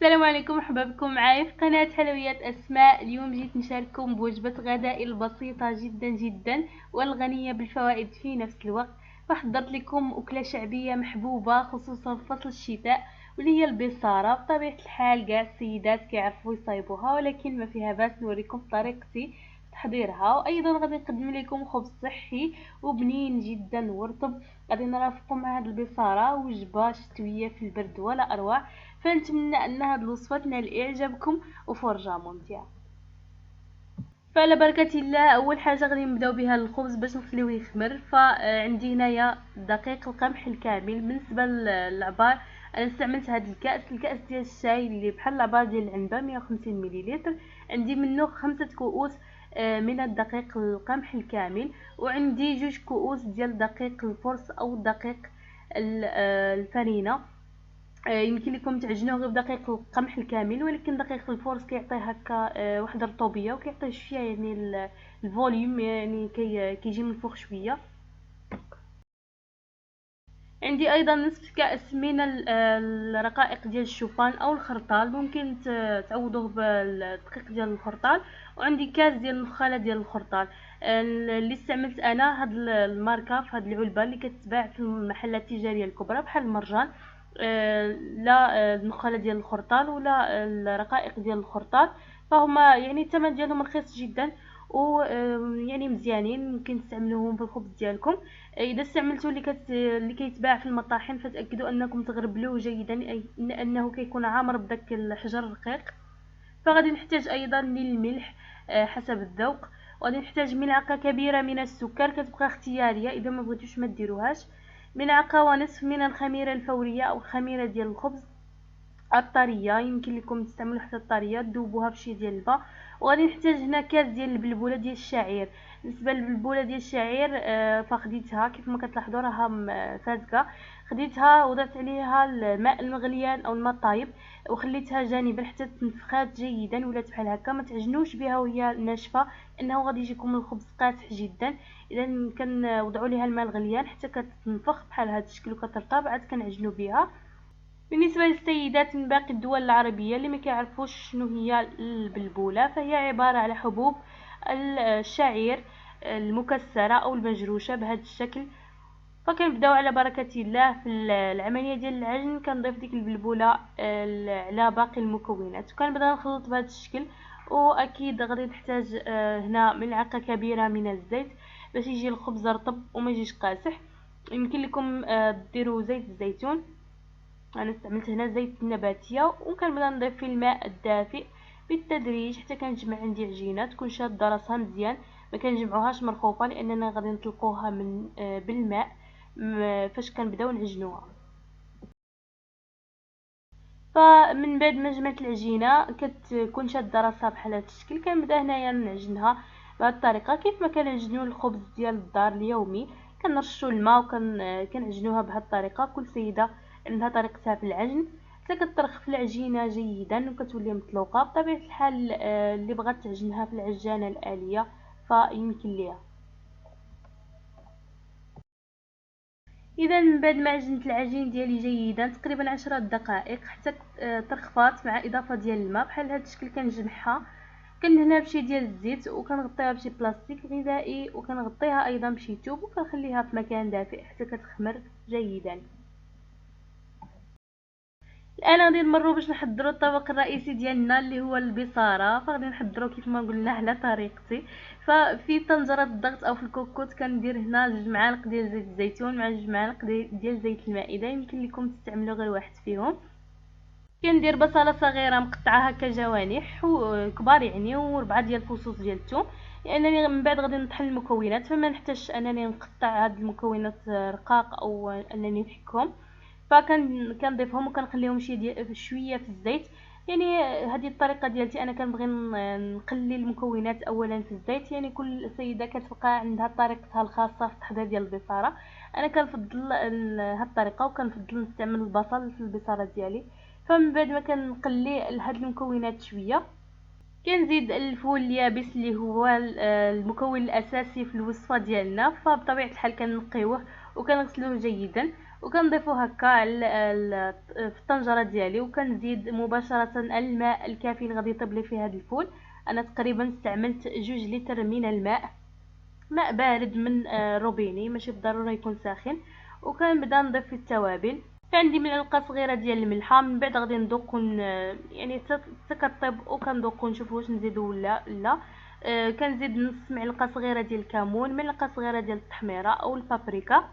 السلام عليكم، مرحبا بكم معايا في قناة حلويات أسماء. اليوم جيت نشارككم بوجبة غداء البسيطة جدا جدا والغنية بالفوائد في نفس الوقت. فحضرت لكم أكلة شعبية محبوبة خصوصا في فصل الشتاء، واللي هي البصارة. بطبيعة الحال كاع السيدات كيعرفوا يصايبوها، ولكن ما فيها باس نوريكم طريقتي تحضيرها. وايضا غادي نقدم لكم خبز صحي وبنين جدا ورطب. غادي نرافقوا مع هذه البصارة وجبة شتوية في البرد ولا اروع. فنتمنى ان هذه الوصفه تنال اعجابكم وفرجه ممتعه. فعلى بركه الله، اول حاجه غادي نبداو بها الخبز باش نخليوه يخمر. فعندي هنايا دقيق القمح الكامل. بالنسبه للعبار انا استعملت هذا الكاس ديال الشاي اللي بحال العبار ديال العنبه 150 مليلتر. عندي منه 5 كؤوس من الدقيق القمح الكامل، وعندي 2 كؤوس ديال دقيق الفرص او دقيق الفرينه. يمكن لكم تعجنوه غير بدقيق القمح الكامل، ولكن دقيق الفورس كيعطي هكا واحد الرطوبيه وكيعطي شويه يعني الفوليوم، يعني كيجي من الفوق شويه. عندي ايضا نصف كاس من الرقائق ديال الشوفان او الخرطال، ممكن تعوضوه بالدقيق ديال الخرطال. وعندي كاس ديال النخاله ديال الخرطال اللي استعملت انا هاد الماركه في هاد العلبه اللي كتباع في المحلات التجاريه الكبرى بحال المرجان. لا النخاله ديال الخرطال ولا الرقائق ديال الخرطال، فهما يعني الثمن ديالهم رخيص جدا و يعني مزيانين، ممكن تستعملوهم في الخبز ديالكم. اذا استعملتوا اللي كيتباع في المطاحن فتاكدوا انكم تغربلوه جيدا، اي انه كيكون عامر بداك الحجر الرقيق. فغادي نحتاج ايضا للملح حسب الذوق. وغادي نحتاج ملعقه كبيره من السكر، كتبقى اختياريه اذا ما بغيتوش ما ديروهاش. ملعقه ونصف من الخميره الفوريه او الخميره ديال الخبز الطريه، يمكن لكم تستعملوا حتى الطريه تذوبوها بشي ديال الماء. وغادي نحتاج هنا كاس ديال البلبوله ديال الشعير. بالنسبه للبلبوله ديال الشعير فخديتها كيف ما كتلاحظوا راها فازكه. خديتها وضعت عليها الماء المغليان او الماء الطايب وخليتها جانبا حتى تنفخات جيدا، ولات بحال هكا. ما تعجنوش بها وهي ناشفه انه غادي يجيكم الخبز قاصح جدا. اذا كنوضعوا ليها الماء الغليان حتى كتنفخ بحال هذا الشكل وكترطب، عاد كنعجنوا بها. بالنسبة للسيدات من باقي الدول العربية اللي ما كيعرفوش شنو هي البلبولة، فهي عبارة على حبوب الشعير المكسرة او المجروشة بهذا الشكل. فكنبداو على بركة الله في العملية ديال العجن. كنضيف ديك البلبولة على باقي المكونات وكنبدا نخلط بهذا الشكل. واكيد غادي نحتاج هنا ملعقة كبيرة من الزيت باش يجي الخبز رطب وما يجيش قاصح. يمكن لكم ديروا زيت الزيتون، انا استعملت هنا زيت النباتيه. وكنبدا نضيف فيه الماء الدافئ بالتدريج حتى كنجمع عندي عجينه تكون شاده راسها مزيان. ما كنجمعوهاش مرخوفه لاننا غادي نطلقوها من بالماء فاش كنبداو نعجنوها. فمن بعد ما جمعت العجينه كتكون شاده راسها بحال هذا الشكل، كنبدا هنايا نعجنها بهذه الطريقه كيف ما كنعجنوا الخبز ديال الدار اليومي. كنرشوا الماء وكنعجنوها بهذه الطريقه. كل سيده عندها طريقتها في العجن حتى كترخ في العجينه جيدا وكتولي مطلوقه. بطبيعه الحال اللي بغات تعجنها في العجانه الاليه فيمكن ليها. اذا من بعد ما عجنت العجين ديالي جيدا تقريبا 10 دقائق حتى ترخفات مع اضافه ديال الماء بحال هذا الشكل، كنجمعها كندهنها بشي ديال الزيت وكنغطيها بشي بلاستيك غذائي وكنغطيها ايضا بشي توب وكنخليها في مكان دافئ حتى كتخمر جيدا. الان غادي نمروا باش نحضروا الطبق الرئيسي ديالنا اللي هو البصاره. فغادي نحضروا كيف ما قلنا على طريقتي. ففي طنجره الضغط او في الكوكوت كندير هنا 2 معالق ديال زيت الزيتون مع 2 معالق ديال زيت المائده، يمكن لكم تستعملوا غير واحد فيهم. كندير بصله صغيره مقطعه هكا جوانح كبار يعني، و4 ديال الفصوص ديال الثوم، لانني من بعد غادي نطحن المكونات فما نحتاجش انني نقطع هاد المكونات رقاق او انني نحكهم. كنضيفهم وكنخليهم شويه في الزيت. يعني هذه الطريقه ديالتي، انا كنبغي نقلي المكونات اولا في الزيت. يعني كل سيده كتبقى عندها طريقتها الخاصه في التحضير ديال البصاره. انا كنفضل هذه الطريقه وكنفضل نستعمل البصل في البصاره ديالي. فمن بعد ما كنقلي هاد المكونات شويه كنزيد الفول اليابس اللي هو المكون الاساسي في الوصفه ديالنا. فبطبيعه الحال كنقيوه وكنغسلوه جيدا وكنضيفو هكا في الطنجره ديالي، وكنزيد مباشره الماء الكافي اللي غادي يطيب لي فيه هذا الفول. انا تقريبا استعملت 2 لتر من الماء، ماء بارد من روبيني، ماشي بالضروره يكون ساخن. وكنبدا نضيف في التوابل. عندي ملعقه صغيره ديال الملحه، من بعد غادي ندوق يعني حتى كطيب وكندوق ونشوف واش نزيدو ولا لا. كنزيد نص معلقه صغيره ديال الكمون، ملعقه صغيره ديال التحميره او البابريكا.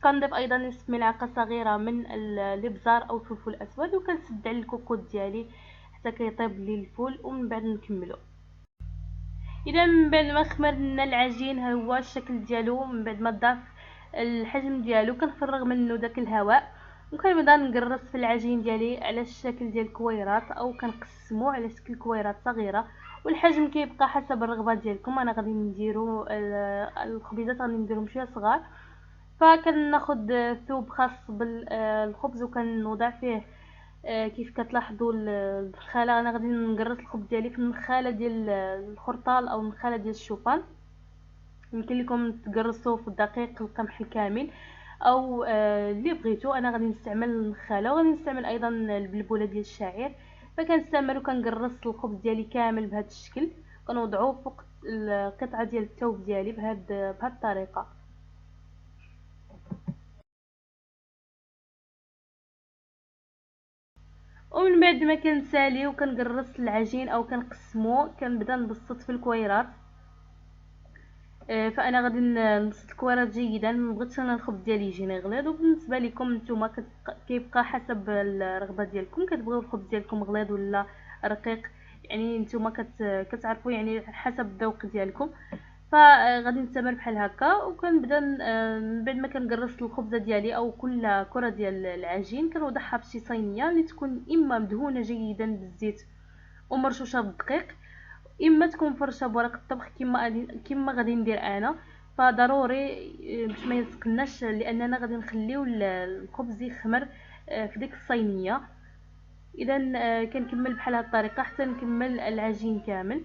كنضيف ايضا نصف ملعقه صغيره من الابزار او الفلفل الاسود، وكنسد على الكوكوط ديالي حتى كيطيب لي الفول، ومن بعد نكملو. اذا من بعد ما خمرنا العجين، ها هو الشكل ديالو. من بعد ما ضاف الحجم ديالو كنفرغ منه داك الهواء، وكنبدا نقرص في العجين ديالي على الشكل ديال الكويرات، او كنقسمو على شكل كويرات صغيره. والحجم كيبقى حسب الرغبه ديالكم. انا غادي نديرو الخبيزات غادي نديرهم شويه صغار. فكناخد ثوب خاص بالخبز وكنوضع فيه كيف كتلاحظوا النخاله. انا غادي نقرص الخبز ديالي في النخاله ديال الخرطال او النخاله ديال الشوفان. يمكن لكم تقرصوه في الدقيق القمح الكامل او اللي بغيتو. انا غادي نستعمل النخاله، وغادي نستعمل ايضا البلبوله ديال الشعير. فكنستعمل وكنقرص الخبز ديالي كامل بهذا الشكل، كنوضعوه فوق القطعه ديال الثوب ديالي بهذه الطريقه. ومن بعد ما كنسالي وكنقرص العجين او كنقسمو، كنبدا نبسط في الكويرات. فانا غادي نبسط الكويرات جيدا، مبغيتش انا الخبز ديالي يجيني غليظ. وبالنسبه لكم نتوما كيبقى حسب الرغبه ديالكم، كتبغيو الخبز ديالكم غليظ ولا رقيق. يعني نتوما كتعرفوا يعني حسب الذوق ديالكم. فغادي نستمر بحال هكا، وكنبدا من بعد ما كنقرص الخبزه ديالي او كل كره ديال العجين كنوضعها في شي صينيه اللي تكون اما مدهونه جيدا بالزيت ومرشوشه بالدقيق، اما تكون فرشه بورق الطبخ كما غادي ندير انا. فضروري باش ما يلصقناش، لاننا غادي نخليو الخبز يخمر في ديك الصينيه. اذا كنكمل بحال هذه الطريقه حتى نكمل العجين كامل.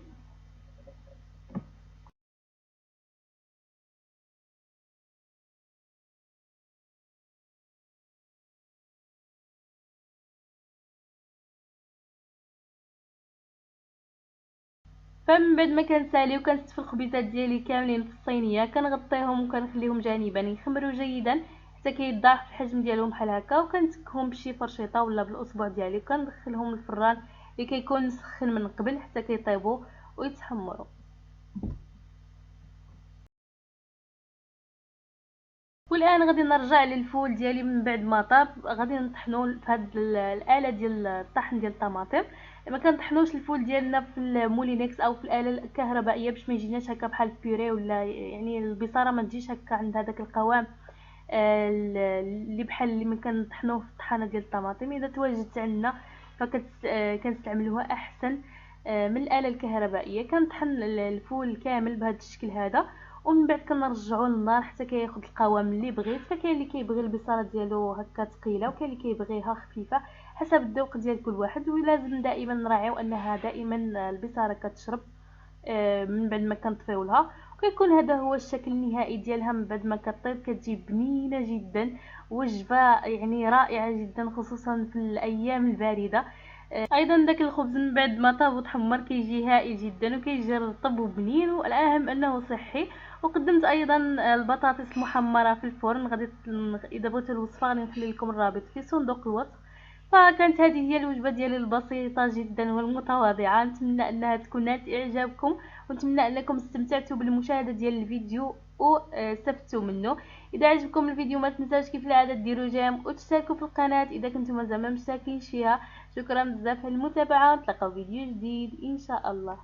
فمن بعد ما كنسالي وكنستف الخبيزات ديالي كاملين في الصينيه، كنغطيهم وكنخليهم جانبا يخمروا جيدا حتى كيتضاعف الحجم ديالهم بحال هكا. وكنتكهم بشي فرشيطه ولا بالاصبع ديالي، وكندخلهم للفران اللي كيكون مسخن من قبل حتى كيطيبوا ويتحمروا. والان غادي نرجع للفول ديالي. من بعد ما طاب غادي نطحنوه في هاد الاله ديال الطحن ديال الطماطم. ما كنطحنوش الفول ديالنا في المولينكس او في الاله الكهربائيه باش ما يجيناش هكا بحال البيوري، ولا يعني البصاره ما تجيش هكا عندها داك القوام اللي بحال اللي ما كنطحنوه في الطحانه ديال الطماطم. اذا تواجدت عندنا فكنستعملوها احسن من الاله الكهربائيه. كنطحن الفول كامل بهذا الشكل هذا، ومن بعد كنرجعو للنار حتى كياخد القوام اللي بغيت. فكاين اللي كيبغي البصاره ديالو هكا ثقيله، وكاين اللي كيبغيها خفيفه، حسب الذوق ديال كل واحد. ولازم دائما نراعيو انها دائما البصاره كتشرب من بعد ما كنطفيو لها. وكيكون هذا هو الشكل النهائي ديالها من بعد ما كطيب. كتجي بنينه جدا، وجبه يعني رائعه جدا، خصوصا في الايام البارده. ايضا داك الخبز من بعد ما طاب وتحمر كيجي هائل جدا، وكيجي رطب وبنين، والاهم انه صحي. وقدمت ايضا البطاطس المحمره في الفرن. غادي اذا بغيتوا الوصفه غادي نخلي لكم الرابط في صندوق الوصف. فكانت هذه هي الوجبه ديالي البسيطه جدا والمتواضعه. نتمنى انها تكون نالت اعجابكم، ونتمنى انكم استمتعتوا بالمشاهده ديال الفيديو واستفدتوا منه. اذا عجبكم الفيديو ما تنساوش كيف العاده ديروا جيم وتشتركوا في القناه اذا كنتم مازال ما مشتركين فيها. شكرا بزاف على المتابعه، نتلاقاو فيديو جديد ان شاء الله.